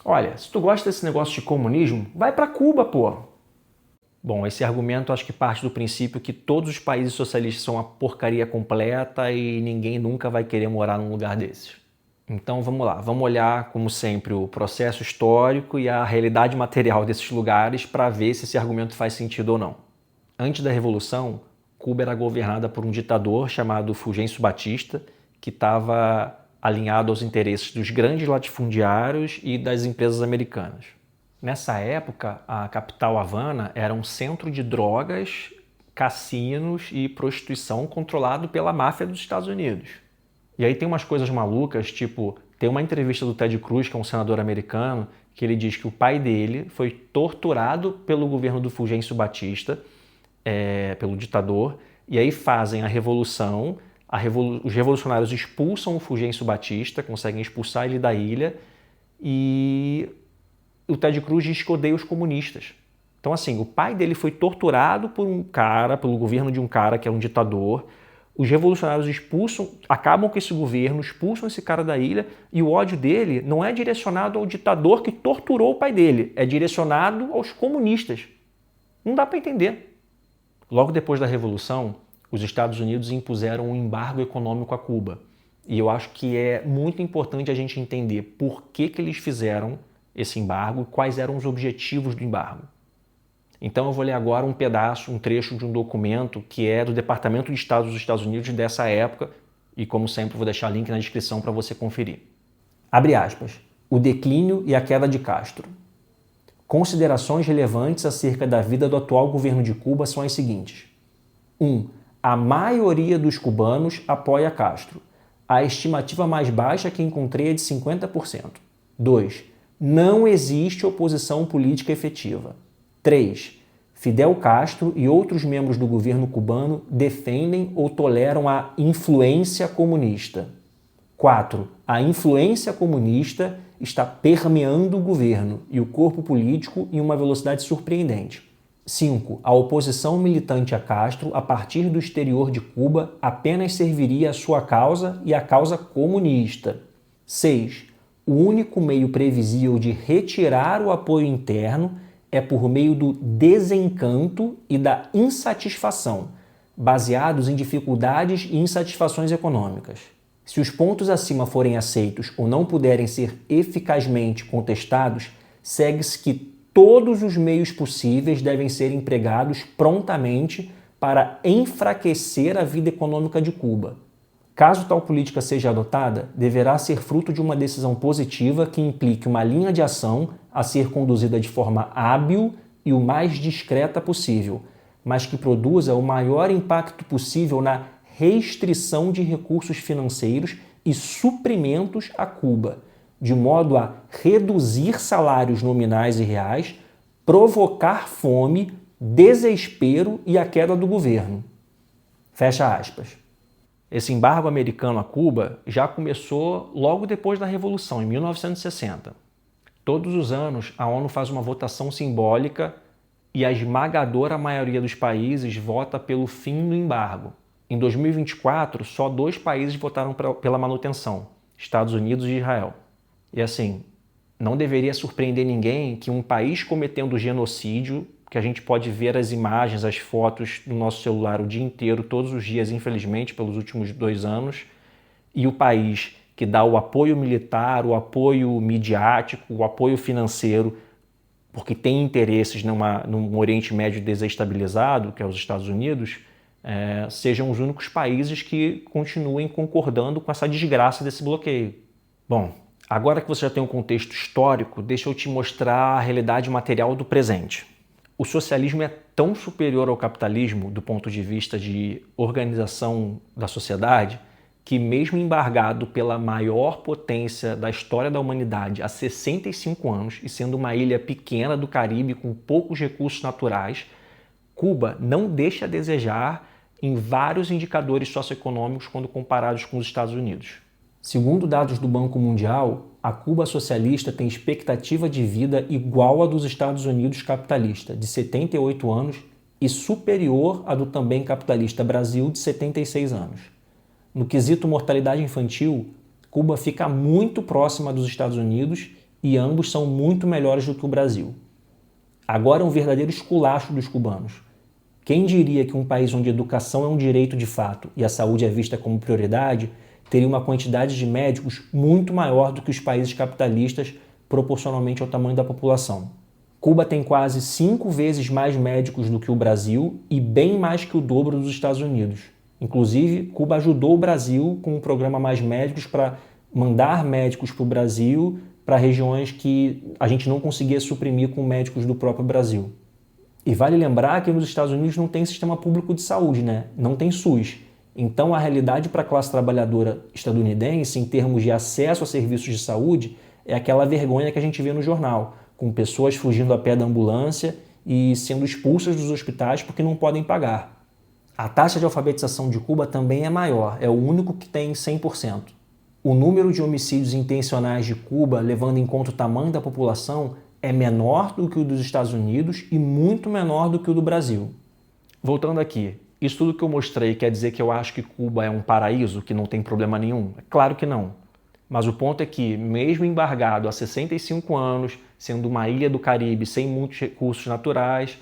Olha, se tu gosta desse negócio de comunismo, vai para Cuba, pô. Bom, esse argumento acho que parte do princípio que todos os países socialistas são uma porcaria completa e ninguém nunca vai querer morar num lugar desses. Então vamos lá, vamos olhar, como sempre, o processo histórico e a realidade material desses lugares para ver se esse argumento faz sentido ou não. Antes da Revolução, Cuba era governada por um ditador chamado Fulgêncio Batista, que estava alinhado aos interesses dos grandes latifundiários e das empresas americanas. Nessa época, a capital Havana era um centro de drogas, cassinos e prostituição controlado pela máfia dos Estados Unidos. E aí tem umas coisas malucas, tipo, tem uma entrevista do Ted Cruz, que é um senador americano, que ele diz que o pai dele foi torturado pelo governo do Fulgêncio Batista, pelo ditador, e aí fazem a revolução, os revolucionários expulsam o Fulgêncio Batista, conseguem expulsar ele da ilha, e o Ted Cruz diz que odeia os comunistas. Então, assim, o pai dele foi torturado pelo governo de um cara que é um ditador. Os revolucionários acabam com esse governo, expulsam esse cara da ilha, e o ódio dele não é direcionado ao ditador que torturou o pai dele, é direcionado aos comunistas. Não dá para entender. Logo depois da Revolução, os Estados Unidos impuseram um embargo econômico a Cuba. E eu acho que é muito importante a gente entender por que eles fizeram esse embargo e quais eram os objetivos do embargo. Então eu vou ler agora um trecho de um documento que é do Departamento de Estado dos Estados Unidos dessa época e, como sempre, vou deixar o link na descrição para você conferir. Abre aspas. O declínio e a queda de Castro. Considerações relevantes acerca da vida do atual governo de Cuba são as seguintes. 1. A maioria dos cubanos apoia Castro. A estimativa mais baixa que encontrei é de 50%. 2. Não existe oposição política efetiva. 3. Fidel Castro e outros membros do governo cubano defendem ou toleram a influência comunista. 4. A influência comunista está permeando o governo e o corpo político em uma velocidade surpreendente. 5. A oposição militante a Castro, a partir do exterior de Cuba, apenas serviria à sua causa e à causa comunista. 6. O único meio previsível de retirar o apoio interno é por meio do desencanto e da insatisfação, baseados em dificuldades e insatisfações econômicas. Se os pontos acima forem aceitos ou não puderem ser eficazmente contestados, segue-se que todos os meios possíveis devem ser empregados prontamente para enfraquecer a vida econômica de Cuba. Caso tal política seja adotada, deverá ser fruto de uma decisão positiva que implique uma linha de ação a ser conduzida de forma hábil e o mais discreta possível, mas que produza o maior impacto possível na restrição de recursos financeiros e suprimentos a Cuba, de modo a reduzir salários nominais e reais, provocar fome, desespero e a queda do governo. Fecha aspas. Esse embargo americano a Cuba já começou logo depois da Revolução, em 1960. Todos os anos, a ONU faz uma votação simbólica e a esmagadora maioria dos países vota pelo fim do embargo. Em 2024, só 2 países votaram pela manutenção, Estados Unidos e Israel. E assim, não deveria surpreender ninguém que um país cometendo genocídio, que a gente pode ver as imagens, as fotos no nosso celular o dia inteiro, todos os dias, infelizmente, pelos últimos 2 anos, e o país que dá o apoio militar, o apoio midiático, o apoio financeiro, porque tem interesses num Oriente Médio desestabilizado, que é os Estados Unidos, sejam os únicos países que continuem concordando com essa desgraça desse bloqueio. Bom, agora que você já tem um contexto histórico, deixa eu te mostrar a realidade material do presente. O socialismo é tão superior ao capitalismo do ponto de vista de organização da sociedade que, mesmo embargado pela maior potência da história da humanidade há 65 anos e sendo uma ilha pequena do Caribe com poucos recursos naturais, Cuba não deixa a desejar em vários indicadores socioeconômicos quando comparados com os Estados Unidos. Segundo dados do Banco Mundial, a Cuba socialista tem expectativa de vida igual à dos Estados Unidos capitalista, de 78 anos, e superior à do também capitalista Brasil, de 76 anos. No quesito mortalidade infantil, Cuba fica muito próxima dos Estados Unidos e ambos são muito melhores do que o Brasil. Agora é um verdadeiro esculacho dos cubanos. Quem diria que um país onde a educação é um direito de fato e a saúde é vista como prioridade teria uma quantidade de médicos muito maior do que os países capitalistas proporcionalmente ao tamanho da população. Cuba tem quase 5 vezes mais médicos do que o Brasil e bem mais que o dobro dos Estados Unidos. Inclusive, Cuba ajudou o Brasil com um programa Mais Médicos para mandar médicos para o Brasil, para regiões que a gente não conseguia suprimir com médicos do próprio Brasil. E vale lembrar que nos Estados Unidos não tem sistema público de saúde, né? Não tem SUS. Então a realidade para a classe trabalhadora estadunidense, em termos de acesso a serviços de saúde, é aquela vergonha que a gente vê no jornal, com pessoas fugindo a pé da ambulância e sendo expulsas dos hospitais porque não podem pagar. A taxa de alfabetização de Cuba também é maior, é o único que tem 100%. O número de homicídios intencionais de Cuba, levando em conta o tamanho da população, é menor do que o dos Estados Unidos e muito menor do que o do Brasil. Voltando aqui, isso tudo que eu mostrei quer dizer que eu acho que Cuba é um paraíso, que não tem problema nenhum? É claro que não. Mas o ponto é que, mesmo embargado há 65 anos, sendo uma ilha do Caribe sem muitos recursos naturais,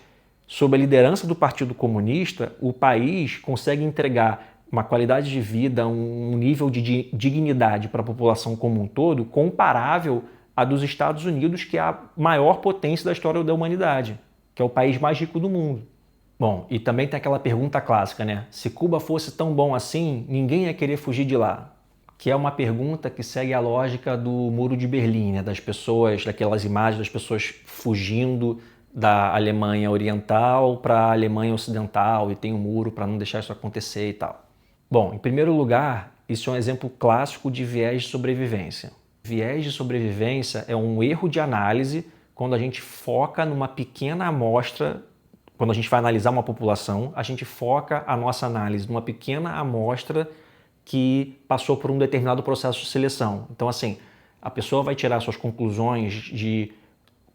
sob a liderança do Partido Comunista, o país consegue entregar uma qualidade de vida, um nível de dignidade para a população como um todo comparável à dos Estados Unidos, que é a maior potência da história da humanidade, que é o país mais rico do mundo. Bom, e também tem aquela pergunta clássica, né? Se Cuba fosse tão bom assim, ninguém ia querer fugir de lá. Que é uma pergunta que segue a lógica do Muro de Berlim, né? Das pessoas, daquelas imagens das pessoas fugindo da Alemanha Oriental para a Alemanha Ocidental e tem um muro para não deixar isso acontecer e tal. Bom, em primeiro lugar, isso é um exemplo clássico de viés de sobrevivência. Viés de sobrevivência é um erro de análise quando a gente foca numa pequena amostra. Quando a gente vai analisar uma população, a gente foca a nossa análise numa pequena amostra que passou por um determinado processo de seleção. Então, assim, a pessoa vai tirar suas conclusões de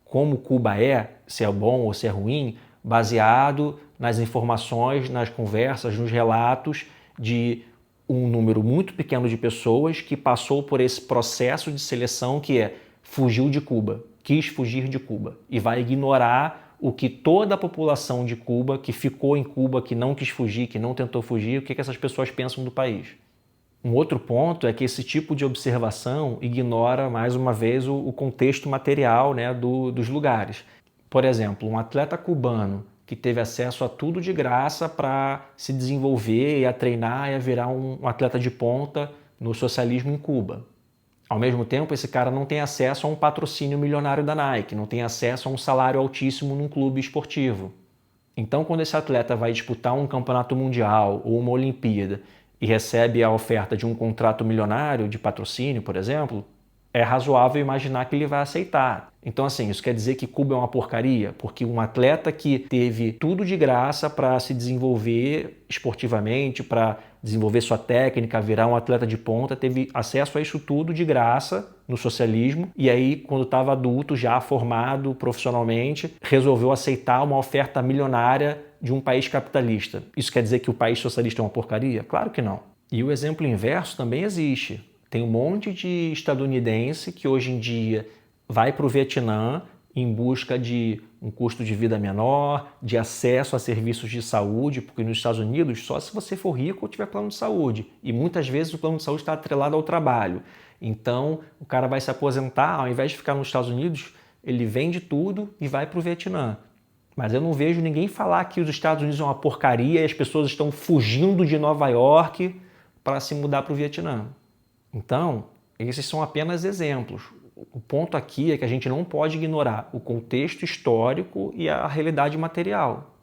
como Cuba é, se é bom ou se é ruim, baseado nas informações, nas conversas, nos relatos de um número muito pequeno de pessoas que passou por esse processo de seleção que fugiu de Cuba, quis fugir de Cuba, e vai ignorar o que toda a população de Cuba, que ficou em Cuba, que não quis fugir, que não tentou fugir, o que essas pessoas pensam do país. Um outro ponto é que esse tipo de observação ignora, mais uma vez, o contexto material, né, dos lugares. Por exemplo, um atleta cubano que teve acesso a tudo de graça para se desenvolver e a treinar e a virar um atleta de ponta no socialismo em Cuba. Ao mesmo tempo, esse cara não tem acesso a um patrocínio milionário da Nike, não tem acesso a um salário altíssimo num clube esportivo. Então, quando esse atleta vai disputar um campeonato mundial ou uma Olimpíada e recebe a oferta de um contrato milionário de patrocínio, por exemplo, é razoável imaginar que ele vai aceitar. Então, assim, isso quer dizer que Cuba é uma porcaria? Porque um atleta que teve tudo de graça para se desenvolver esportivamente, para desenvolver sua técnica, virar um atleta de ponta, teve acesso a isso tudo de graça no socialismo, e aí, quando estava adulto, já formado profissionalmente, resolveu aceitar uma oferta milionária de um país capitalista. Isso quer dizer que o país socialista é uma porcaria? Claro que não. E o exemplo inverso também existe. Tem um monte de estadunidense que hoje em dia vai para o Vietnã em busca de um custo de vida menor, de acesso a serviços de saúde, porque nos Estados Unidos só se você for rico ou tiver plano de saúde. E muitas vezes o plano de saúde está atrelado ao trabalho. Então o cara vai se aposentar, ao invés de ficar nos Estados Unidos, ele vende tudo e vai para o Vietnã. Mas eu não vejo ninguém falar que os Estados Unidos são uma porcaria e as pessoas estão fugindo de Nova York para se mudar para o Vietnã. Então, esses são apenas exemplos. O ponto aqui é que a gente não pode ignorar o contexto histórico e a realidade material.